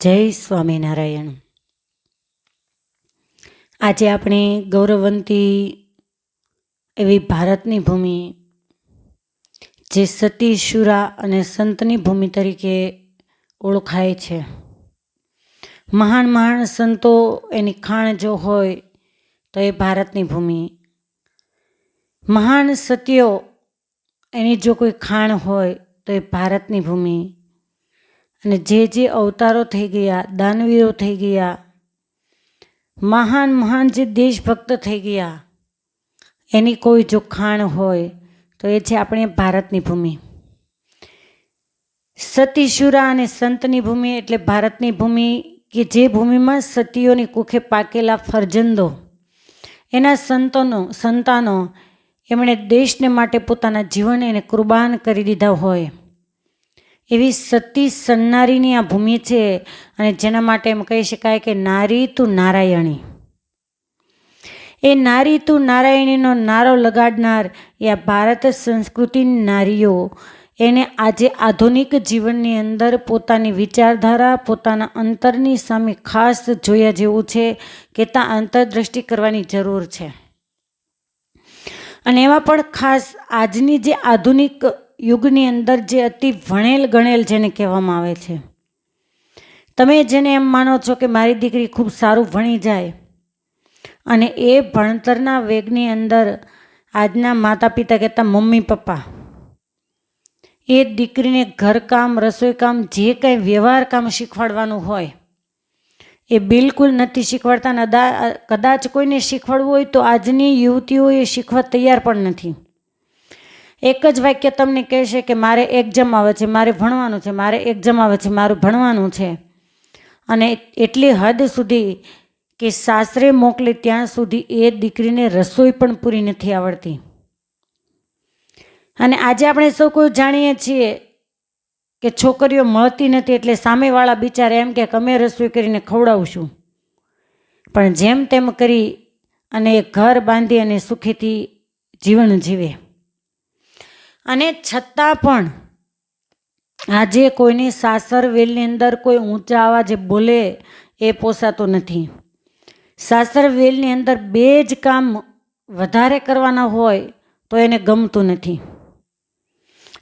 જય સ્વામિનારાયણ। આજે આપણે ગૌરવવંતી એવી ભારતની ભૂમિ, જે સતી શુરા અને સંતની ભૂમિ તરીકે ઓળખાય છે, મહાન મહાન સંતો એની ખાણ જો હોય તો એ ભારતની ભૂમિ, મહાન સતીઓ એની જો કોઈ ખાણ હોય તો એ ભારતની ભૂમિ, અને જે અવતારો થઈ ગયા, દાનવીરો થઈ ગયા, મહાન મહાન જે દેશભક્ત થઈ ગયા, એની કોઈ જો ખાણ હોય તો એ છે આપણી ભારતની ભૂમિ। સતીશુરા અને સંતની ભૂમિ એટલે ભારતની ભૂમિ, કે જે ભૂમિમાં સતીઓની કુખે પાકેલા ફરજંદો, એના સંતાનો એમણે દેશને માટે પોતાના જીવન એને કુરબાન કરી દીધા હોય, એવી સતી સન્નારીની આ ભૂમિ છે। અને જેના માટે એમ કહી શકાય કે નારી તું નારાયણી, એ નારી તું નારાયણીનો નારો લગાડનાર એ આ ભારત સંસ્કૃતિની નારીઓ એને આજે આધુનિક જીવનની અંદર પોતાની વિચારધારા, પોતાના અંતરની સામે ખાસ જોયા જેવું છે કે ત્યાં અંતરદ્રષ્ટિ કરવાની જરૂર છે। અને એમાં પણ ખાસ આજની જે આધુનિક યુગની અંદર જે અતિ ભણેલ ગણેલ જેને કહેવામાં આવે છે, તમે જેને એમ માનો છો કે મારી દીકરી ખૂબ સારું ભણી જાય, અને એ ભણતરના વેગની અંદર આજના માતા પિતા કહેતા મમ્મી પપ્પા એ દીકરીને ઘરકામ, રસોઈકામ, જે કંઈ વ્યવહાર કામ શીખવાડવાનું હોય એ બિલકુલ નથી શીખવાડતા। ને કદાચ કોઈને શીખવાડવું હોય તો આજની યુવતીઓ એ શીખવા તૈયાર પણ નથી। એક જ વાક્ય તમને કહેશે કે મારે એક્ઝામ આવે છે, મારે ભણવાનું છે, મારે એક્ઝામ આવે છે, મારું ભણવાનું છે, અને એટલી હદ સુધી કે સાસરે મોકલે ત્યાં સુધી એ દીકરીને રસોઈ પણ પૂરી નથી આવડતી। અને આજે આપણે સૌ કોઈ જાણીએ છીએ કે છોકરીઓ મળતી નથી, એટલે સામેવાળા બિચારા એમ કે અમે રસોઈ કરીને ખવડાવશું, પણ જેમ તેમ કરી અને ઘર બાંધી અને સુખીથી જીવન જીવે। અને છતાં પણ આજે કોઈની સાસર વેલની અંદર કોઈ ઊંચા અવાજે બોલે એ પોસાતું નથી। સાસર વેલની અંદર બે જ કામ વધારે કરવાના હોય તો એને ગમતું નથી।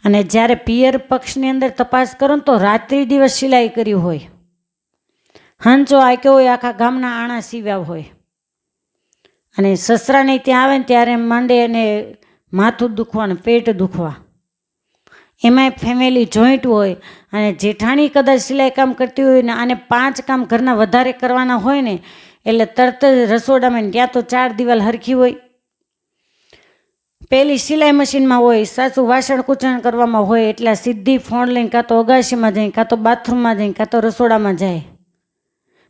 અને જ્યારે પિયર પક્ષની અંદર તપાસ કરો તો રાત્રિ દિવસ સિલાઈ કરી હોય, હંચો આક્યો હોય, આખા ગામના આણા સીવ્યા હોય, અને સસરાને ત્યાં આવે ને ત્યારે માંડે અને માથું દુખવા ને પેટ દુખવા, એમાંય ફેમિલી જોઈન્ટ હોય, અને જેઠાણી કદાચ સિલાઈ કામ કરતી હોય ને આને 5 કામ ઘરના વધારે કરવાના હોય ને એટલે તરત જ રસોડામાં ત્યાં તો 4 દિવાલ હરખી હોય, પેલી સિલાઈ મશીનમાં હોય, સાસુ વાસણ કૂચણ કરવામાં હોય, એટલે સીધી ફોન લઈને કાં તો અગાશીમાં જાય, કાં તો બાથરૂમમાં જાય, કાં તો રસોડામાં જાય।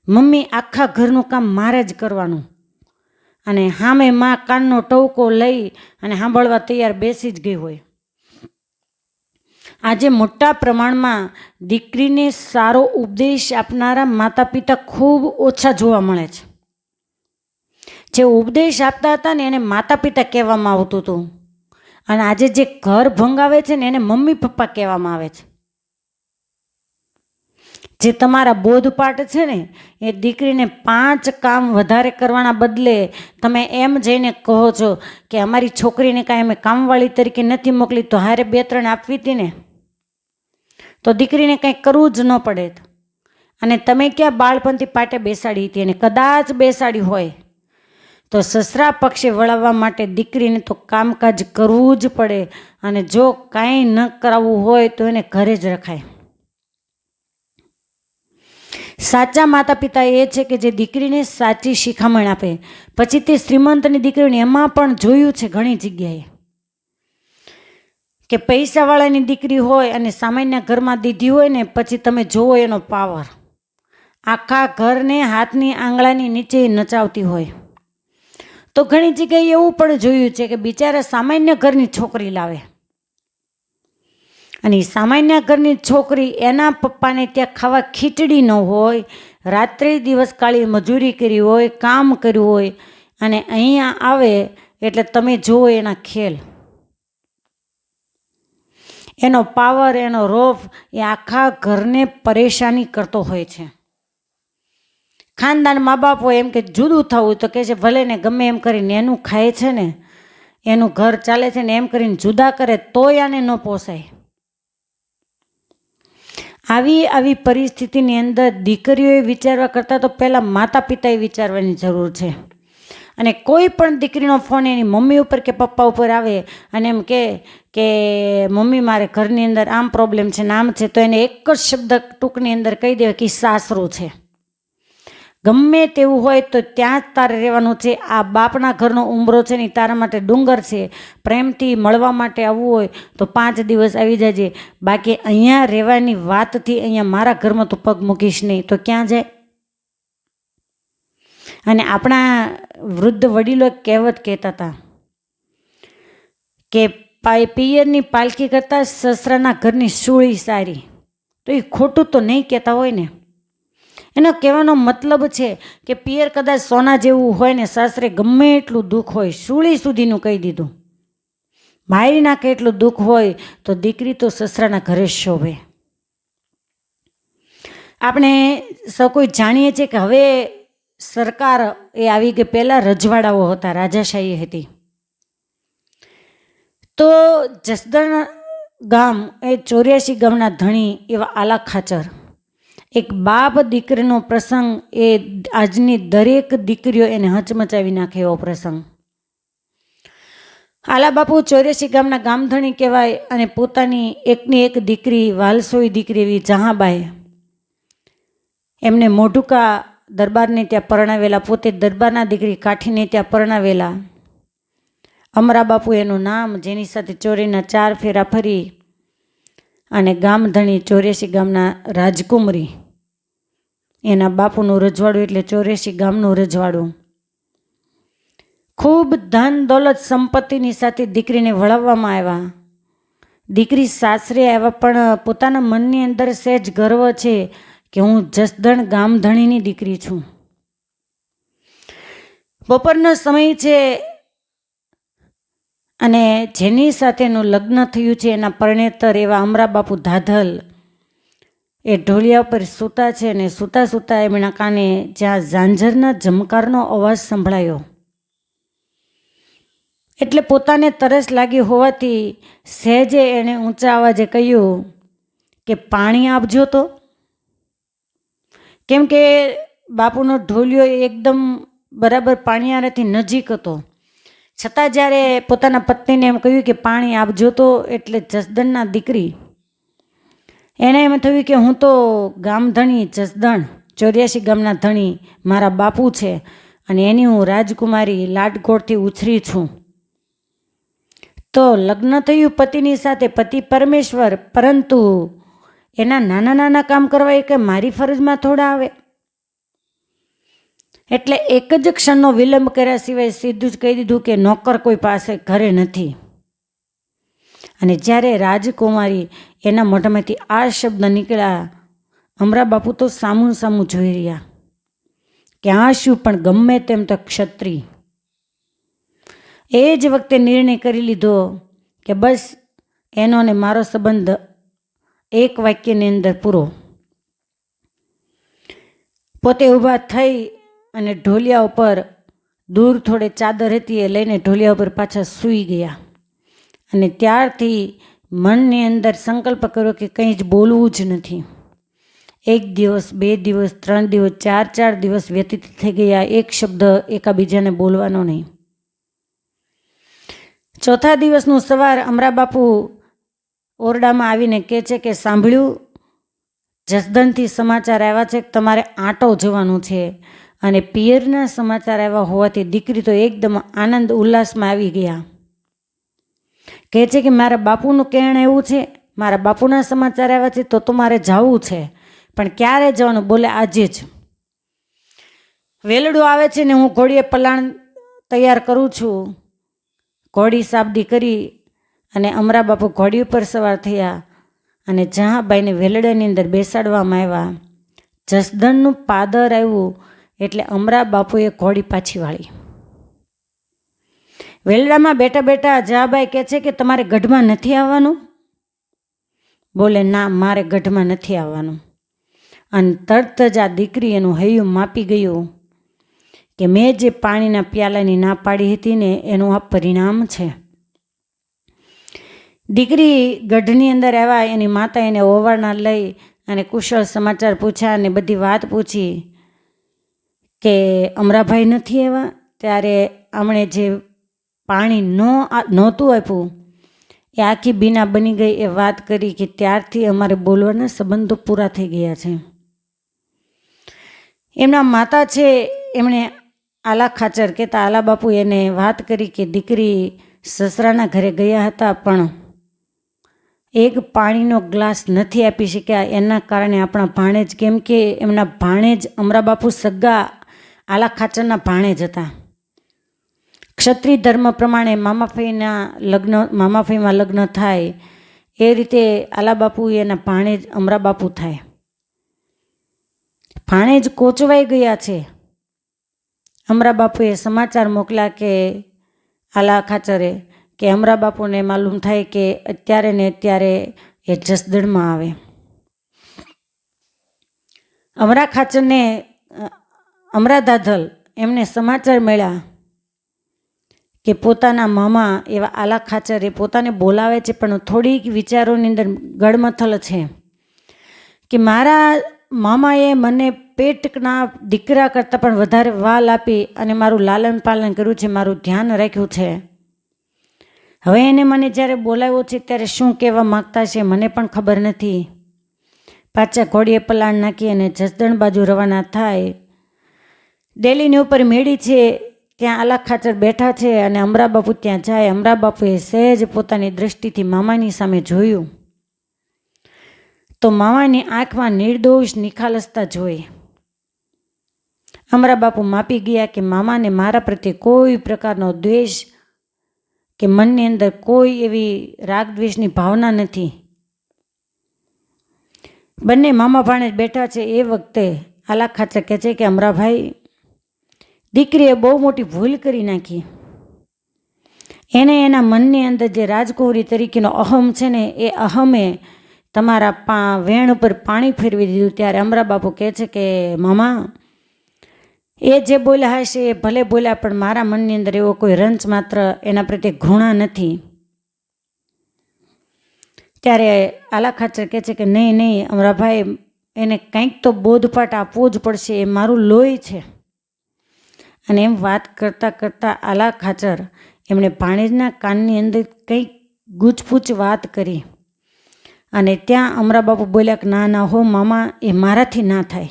મમ્મી આખા ઘરનું કામ મારે જ કરવાનું, અને સામે માં કાનનો ટવકો લઈ અને સાંભળવા તૈયાર બેસી જ ગઈ હોય। આજે મોટા પ્રમાણમાં દીકરીને સારો ઉપદેશ આપનારા માતા પિતા ખૂબ ઓછા જોવા મળે છે। જે ઉપદેશ આપતા હતા ને એને માતા પિતા કહેવામાં આવતું હતું, અને આજે જે ઘર ભંગાવે છે ને એને મમ્મી પપ્પા કહેવામાં આવે છે। જે તમારા બોધપાઠ છે ને એ દીકરીને 5 કામ વધારે કરવાના બદલે તમે એમ જઈને કહો છો કે અમારી છોકરીને કાંઈ અમે કામવાળી તરીકે નથી મોકલી, તો હારે 2-3 આપવી હતી ને તો દીકરીને કંઈ કરવું જ ન પડે। અને તમે ક્યાં બાળપણથી પાટે બેસાડી હતી, અને કદાચ બેસાડી હોય તો સસરા પક્ષે વળાવવા માટે દીકરીને તો કામકાજ કરવું જ પડે, અને જો કાંઈ ન કરાવવું હોય તો એને ઘરે જ રખાય। સાચા માતા પિતા એ છે કે જે દીકરીને સાચી શિખામણ આપે। પછી તે શ્રીમંતની દીકરીને એમાં પણ જોયું છે ઘણી જગ્યાએ કે પૈસાવાળાની દીકરી હોય અને સામાન્ય ઘરમાં દીધી હોય ને, પછી તમે જુઓ એનો પાવર, આખા ઘરને હાથની આંગળાની નીચે નચાવતી હોય। તો ઘણી જગ્યાએ એવું પણ જોયું છે કે બિચારા સામાન્ય ઘરની છોકરી લાવે, અને સામાન્ય ઘરની છોકરી એના પપ્પાને ત્યાં ખાવા ખીચડી ન હોય, રાત્રે દિવસ કાળી મજૂરી કરી હોય, કામ કર્યું હોય, અને અહીંયા આવે એટલે તમે જુઓ એના ખેલ, એનો પાવર, એનો રોફ, એ આખા ઘરને પરેશાની કરતો હોય છે। ખાનદાન મા બાપ હોય એમ કે જુદું થવું તો કહે છે ભલે ને ગમે એમ કરીને એનું ખાય છે ને એનું ઘર ચાલે છે ને એમ કરીને જુદા કરે તોય આને ન પોસાય. આવી પરિસ્થિતિની અંદર દીકરીઓએ વિચારવા કરતાં તો પહેલાં માતા પિતાએ વિચારવાની જરૂર છે. અને કોઈ પણ દીકરીનો ફોન એની મમ્મી ઉપર કે પપ્પા ઉપર આવે અને એમ કે મમ્મી મારે ઘરની અંદર આમ પ્રોબ્લેમ છે ને આમ છે, તો એને એક જ શબ્દ ટૂંકની અંદર કહી દેવાય કે સાસરું છે. ગમે તેવું હોય તો ત્યાં જ તારે રહેવાનું છે. આ બાપના ઘરનો ઉંબરો છે ને તારા માટે ડુંગર છે. પ્રેમથી મળવા માટે આવવું હોય તો 5 દિવસ આવી જજે, બાકી અહીંયા રહેવાની વાતથી અહીંયા મારા ઘરમાં તું પગ મૂકીશ નહીં તો ક્યાં જાય. અને આપણા વૃદ્ધ વડીલો કહેવત કહેતા હતા કે પિયરની પાલખી કરતાં સસરાના ઘરની સૂળી સારી. તો એ ખોટું તો નહીં કહેતા હોય ને. એનો કહેવાનો મતલબ છે કે પિયર કદાચ સોના જેવું હોય ને સાસરે ગમે એટલું દુઃખ હોય, સૂળી સુધીનું કહી દીધું, મારી નાખે એટલું દુઃખ હોય તો દીકરી તો સસરાના ઘરે શોભે. આપણે સૌ કોઈ જાણીએ છીએ કે હવે સરકાર એ આવી ગઈ. પહેલાં રજવાડાઓ હતા, રાજાશાહી હતી. તો જસદણ ગામ એ 84 ગામના ધણી એવા આલા ખાચર, એક બાપ દીકરીનો પ્રસંગ એ આજની દરેક દીકરીઓ એને હચમચાવી નાખે એવો પ્રસંગ. આલા બાપુ 84 ગામના ગામધણી કહેવાય અને પોતાની એકની એક દીકરી, વાલસોઈ દીકરી એવી જહાબાઈ, એમને મોઢુકા દરબારને ત્યાં પરણાવેલા, પોતે દરબારના દીકરી કાઠીને ત્યાં પરણાવેલા. અમરા બાપુ એનું નામ, જેની સાથે ચોરીના 4 ફેરા ફરી અને ગામધણી 84 ગામના રાજકુમરી, એના બાપુનું રજવાડું એટલે 84 ગામનું રજવાડું. ખૂબ ધન દોલત સંપત્તિની સાથે દીકરીને વળાવવામાં આવ્યા. દીકરી સાસરે આવ્યા પણ પોતાના મનની અંદર સહેજ ગર્વ છે કે હું જસદણ ગામધણીની દીકરી છું. બપોરનો સમય છે અને જેની સાથેનું લગ્ન થયું છે એના પરણેતર એવા અમરા બાપુ ધાધલ એ ઢોલિયા ઉપર સૂતા છે અને સૂતા સૂતા એમના કાને જ્યાં ઝાંઝરના ઝમકારનો અવાજ સંભળાયો એટલે પોતાને તરસ લાગી હોવાથી સહેજે એણે ઊંચા અવાજે કહ્યું કે પાણી આપજો તો. કેમ કે બાપુનો ઢોલિયો એકદમ બરાબર પાણીયારાથી નજીક હતો, છતાં જ્યારે પોતાના પત્નીને એમ કહ્યું કે પાણી આપજો તો, એટલે જસદણના દીકરી એને એમ થયું કે હું તો ગામધણી જસદણ 84 ગામના ધણી મારા બાપુ છે અને એની હું રાજકુમારી લાડકોડથી ઉછરી છું. તો લગ્ન થયું પતિની સાથે, પતિ પરમેશ્વર, પરંતુ એના નાના નાના કામ કરવા એ કે મારી ફરજમાં થોડા આવે. એટલે એક જ ક્ષણનો વિલંબ કર્યા સિવાય સીધું જ કહી દીધું કે નોકર કોઈ પાસે ઘરે નથી. અને જ્યારે રાજકુમારી એના મોઢામાંથી આ શબ્દ નીકળ્યા, અમરા બાપુ તો સામું સામું જોઈ રહ્યા કે આ શું, પણ ગમે તેમ તો ક્ષત્રિય. એ જ વખતે નિર્ણય કરી લીધો કે બસ એનો ને મારો સંબંધ એક વાક્યની અંદર પૂરો. પોતે ઊભા થઈ અને ઢોલિયા ઉપર દૂર થોડે ચાદર હતી એ લઈને ઢોલિયા ઉપર પાછા સૂઈ ગયા. અને ત્યારથી મનની અંદર સંકલ્પ કર્યો કે કંઈ જ બોલવું જ નથી. 1 દિવસ 2 દિવસ 3 દિવસ 4 દિવસ વ્યતીત થઈ ગયા, એક શબ્દ એકાબીજાને બોલવાનો નહીં. ચોથા દિવસનું સવાર અમરા બાપુ ઓરડામાં આવીને કહે છે કે સાંભળ્યું, જસદણથી સમાચાર આવ્યા છે કે તમારે આંટો જવાનું છે. અને પિયરના સમાચાર આવ્યા હોવાથી દીકરી તો એકદમ આનંદ ઉલ્લાસમાં આવી ગયા. કહે છે કે મારા બાપુનું કહેણ એવું છે, મારા બાપુના સમાચાર આવ્યા છે તો મારે જવું છે, પણ ક્યારે જવાનું? બોલે આજે જ. વેલડું આવે છે ને હું ઘોડીએ પલાણ તૈયાર કરું છું. ઘોડી સાબદી કરી અને અમરા બાપુ ઘોડી ઉપર સવાર થયા અને જહાબાઈને વેલડાની અંદર બેસાડવામાં આવ્યા. જસદણનું પાદર આવ્યું એટલે અમરા બાપુએ ઘોડી પાછી વાળી. વેલડામાં બેઠા બેઠા જહાબાઈ કહે છે કે તમારે ગઢમાં નથી આવવાનું? બોલે ના, મારે ગઢમાં નથી આવવાનું. અને તરત જ આ દીકરી એનું હૈયું માપી ગયું કે મેં જે પાણીના પ્યાલાની ના પાડી હતી ને એનું આ પરિણામ છે. દીકરી ગઢની અંદર આવ્યા, એની માતા એને ઓવારણા લઈ અને કુશળ સમાચાર પૂછ્યા અને બધી વાત પૂછી કે અમરાભાઈ નથી આવ્યા. ત્યારે આમણે જે પાણી નહોતું આપ્યું એ આખી બીના બની ગઈ. એ વાત કરી કે ત્યારથી અમારે બોલવાના સંબંધો પૂરા થઈ ગયા છે. એમના માતા છે એમણે આલા ખાચર કહેતા આલા બાપુ એને વાત કરી કે દીકરી સસરાના ઘરે ગયા હતા પણ એક પાણીનો ગ્લાસ નથી આપી શક્યા. એના કારણે આપણા ભાણેજ, કેમ કે એમના ભાણેજ અમરા બાપુ સગા આલા ખાચરના ભાણેજ હતા. ક્ષત્રિય ધર્મ પ્રમાણે મામાફઈમાં લગ્ન થાય એ રીતે આલા બાપુ એના ભાણેજ અમરા બાપુ થાય. ભાણેજ કોચવાઈ ગયા છે. અમરા બાપુએ સમાચાર મોકલ્યા કે આલા ખાચરે કે અમરા બાપુને માલુમ થાય કે અત્યારે ને અત્યારે એ જસદણમાં આવે. અમરા ખાચરને અમરા દાધલ એમને સમાચાર મળ્યા કે પોતાના મામા એવા આલા ખાચર એ પોતાને બોલાવે છે, પણ થોડીક વિચારોની અંદર ગડમથલ છે કે મારા મામાએ મને પેટના દીકરા કરતાં પણ વધારે વાલ આપી અને મારું લાલન પાલન કર્યું છે, મારું ધ્યાન રાખ્યું છે. હવે એને મને જ્યારે બોલાવ્યો છે ત્યારે શું કહેવા માગતા છે મને પણ ખબર નથી. પાછા ઘોડીએ પલાણ નાખી અને જસદણ બાજુ રવાના થાય. ડેલીની ઉપર મેળી છે, ત્યાં આલા ખાચર બેઠા છે અને અમરા બાપુ ત્યાં જાય. અમરા બાપુએ સહેજ પોતાની દૃષ્ટિથી મામાની સામે જોયું તો મામાની આંખમાં નિર્દોષ નિખાલસતા જોઈ. અમરા બાપુ માપી ગયા કે મામાને મારા પ્રત્યે કોઈ પ્રકારનો દ્વેષ કે મનની અંદર કોઈ એવી રાગ દ્વેષની ભાવના નથી. બંને મામા ભાણેજ બેઠા છે. એ વખતે આલા ખાચર કહે છે કે અમરાભાઈ, દીકરીએ બહુ મોટી ભૂલ કરી નાખી. એને એના મનની અંદર જે રાજકુંવરી તરીકેનો અહમ છે ને એ અહમે તમારા વેણ ઉપર પાણી ફેરવી દીધું. ત્યારે અમરા બાપુ કહે છે કે મામા, એ જે બોલ્યા હશે એ ભલે બોલ્યા, પણ મારા મનની અંદર એવો કોઈ રંચ માત્ર એના પ્રત્યે ઘૃણા નથી. ત્યારે આલા ખાચર કહે છે કે નહીં અમરાભાઈ, એને કંઈક તો બોધપાઠ આપવો જ પડશે, એ મારું લોહી છે. અને એમ વાત કરતાં કરતાં આલા ખાચર એમણે ભાણેજના કાનની અંદર કંઈક ગૂંચપૂચ વાત કરી અને ત્યાં અમરા બાપુ બોલ્યા કે ના હો મામા, એ મારાથી ના થાય.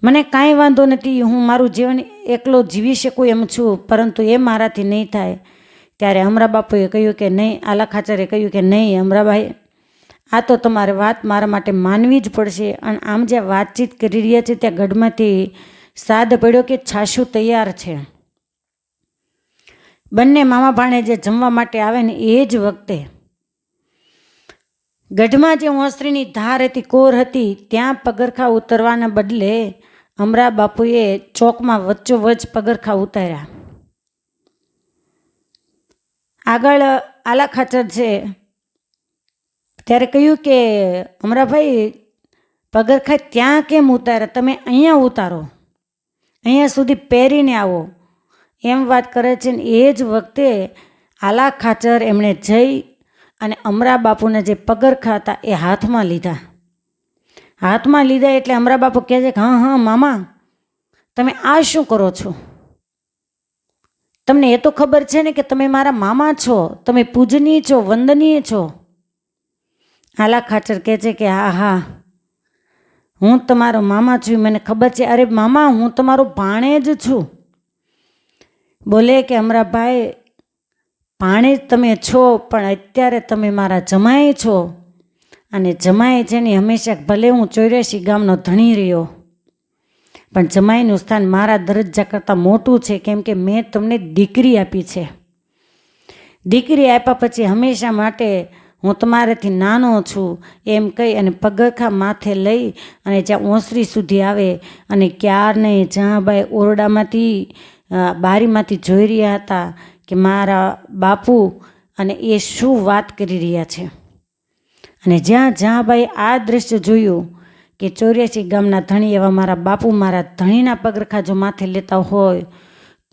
મને કાંઈ વાંધો નથી, હું મારું જીવન એકલો જીવી શકું એમ છું, પરંતુ એ મારાથી નહીં થાય. ત્યારે અમરા બાપુએ કહ્યું કે નહીં, આલા ખાચરે કહ્યું કે નહીં અમરાભાઈ, આ તો તમારે વાત મારા માટે માનવી જ પડશે. અને આમ જ્યાં વાતચીત કરી રહ્યા છે ત્યાં ગઢમાંથી સાદ પડ્યો કે છાશું તૈયાર છે. બંને મામા ભાણે જે જમવા માટે આવે ને એ જ વખતે ગઢમાં જે ઓસરીની ધાર હતી, કોર હતી, ત્યાં પગરખા ઉતરવાના બદલે અમરા બાપુએ ચોકમાં વચ્ચોવચ્ચ પગરખા ઉતાર્યા. આગળ આલા ખાચર છે ત્યારે કહ્યું કે અમરાભાઈ, પગરખા ત્યાં કેમ ઉતાર્યા, તમે અહીંયા ઉતારો, અહીંયા સુધી પહેરીને આવો, એમ વાત કરે છે. ને એ જ વખતે આલા ખાચર એમણે જઈ અને અમરા બાપુને જે પગરખા હતા એ હાથમાં લીધા. એટલે અમરા બાપુ કહે છે કે હા મામા, તમે આ શું કરો છો? તમને એ તો ખબર છે ને કે તમે મારા મામા છો, તમે પૂજનીય છો, વંદનીય છો. આલા ખાચર કહે છે કે હા, હું તમારો મામા છું, મને ખબર છે. અરે મામા, હું તમારો ભાણેજ છું. બોલે કે અમરાભાઈ, ભાણેજ તમે છો, પણ અત્યારે તમે મારા જમાઈ છો. અને જમાઈ છે ને હંમેશા, ભલે હું 84 ગામનો ધણી રહ્યો, પણ જમાઈનું સ્થાન મારા દરજ્જા કરતાં મોટું છે, કેમ કે મેં તમને દીકરી આપી છે. દીકરી આપ્યા પછી હંમેશા માટે હું તમારાથી નાનો છું એમ કહી અને પગરખા માથે લઈ અને જ્યાં ઓસરી સુધી આવે અને ક્યારને જ્યાં ભાઈ ઓરડામાંથી બારીમાંથી જોઈ રહ્યા હતા કે મારા બાપુ અને એ શું વાત કરી રહ્યા છે. અને જ્યાં ભાઈ આ દ્રશ્ય જોયું કે 84 ગામના ધણી એવા મારા બાપુ મારા ધણીના પગરખા જો માથે લેતા હોય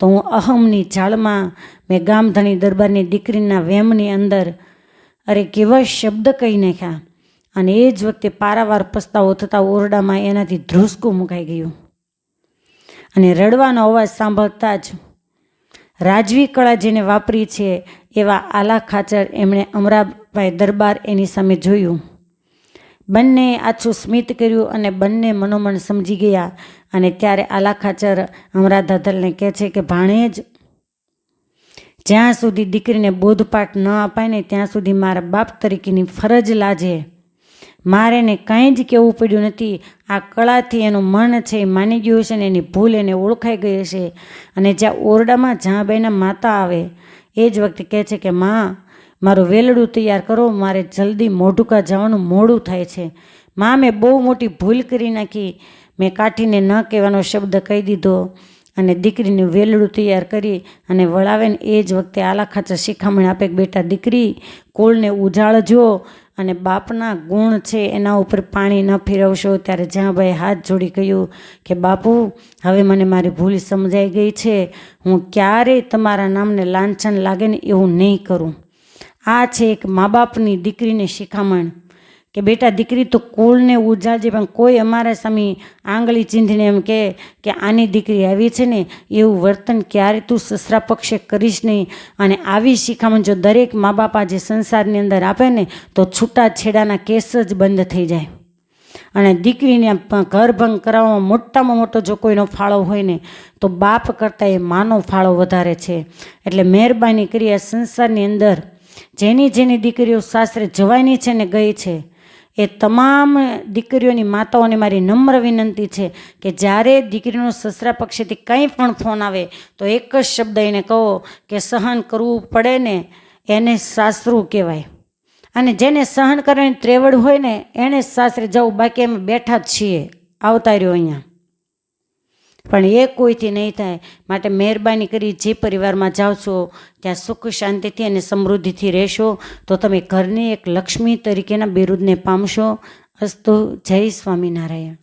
તો હું અહમની ઝાડમાં મેં ગામ ધણી દરબારની દીકરીના વેમની અંદર અરે કેવા શબ્દ કહી નાખ્યા. અને એ જ વખતે પારાવાર પસ્તાવો થતા ઓરડામાં એનાથી ધ્રુસકું મુકાઈ ગયું. અને રડવાનો અવાજ સાંભળતા જ રાજવી કળા જેને વાપરી છે એવા આલા ખાચર એમણે અમરાભાઈ દરબાર એની સામે જોયું. બંને આછું સ્મિત કર્યું અને બંને મનોમન સમજી ગયા. અને ત્યારે આલા ખાચર અમરા દાદલને કહે છે કે ભાણેજ, જ્યાં સુધી દીકરીને બોધપાઠ ન અપાય ને ત્યાં સુધી મારા બાપ તરીકેની ફરજ લાજે. મારે એને કાંઈ જ કહેવું પડ્યું નથી. આ કળાથી એનું મન છે એ માની ગયું છે ને એની ભૂલ એને ઓળખાઈ ગઈ હશે. અને જ્યાં ઓરડામાં જહાંબાઈના માતા આવે એ જ વખતે કહે છે કે માં, મારું વેલડું તૈયાર કરો, મારે જલ્દી મોઢુકા જવાનું મોડું થાય છે. માં, મેં બહુ મોટી ભૂલ કરી નાખી. મેં કાઠીને ન કહેવાનો શબ્દ કહી દીધો. અને દીકરીનું વેલડું તૈયાર કરી અને વળાવે ને એ જ વખતે આલા ખાચર શિખામણ આપે કે બેટા દીકરી, કુળને ઉજાળજો અને બાપના ગુણ છે એના ઉપર પાણી ન ફેરવશો. ત્યારે જહાંભાઈ હાથ જોડી કહ્યું કે બાપુ, હવે મને મારી ભૂલ સમજાઈ ગઈ છે. હું ક્યારેય તમારા નામને લાંછન લાગે ને એવું નહીં કરું. આ છે એક મા બાપની દીકરીને શિખામણ કે બેટા દીકરી તો કુળને ઉજાળજે, પણ કોઈ અમારા સામે આંગળી ચીંધીને એમ કે આની દીકરી આવી છે ને એવું વર્તન ક્યારે તું સસરા પક્ષે કરીશ નહીં. અને આવી શિખામણ જો દરેક મા બાપ આજે સંસારની અંદર આપે ને તો છૂટાછેડાના કેસ જ બંધ થઈ જાય. અને દીકરીને ઘરભંગ કરાવવામાં મોટામાં મોટો જો કોઈનો ફાળો હોય ને તો બાપ કરતાં એ માનો ફાળો વધારે છે. એટલે મહેરબાની કરી આ સંસારની અંદર જેની જેની દીકરીઓ સાસરે જવાની છે ને ગઈ છે એ તમામ દીકરીઓની માતાઓને મારી નમ્ર વિનંતી છે કે જ્યારે દીકરીનો સસરા પક્ષેથી કંઈ પણ ફોન આવે તો એક જ શબ્દ એને કહો કે સહન કરવું પડે ને એને સાસરું કહેવાય. અને જેને સહન કરવાની ત્રેવડ હોય ને એને જ સાસરે જવું, બાકી અમે બેઠા જ છીએ, આવતા રહ્યો અહીંયા. પણ એ કોઈથી નહીં થાય. માટે મહેરબાની કરી જે પરિવારમાં જાઓ છો ત્યાં સુખ શાંતિથી અને સમૃદ્ધિથી રહેશો તો તમે ઘરની એક લક્ષ્મી તરીકેના બિરુદને પામશો. અસ્તુ. જય સ્વામિનારાયણ.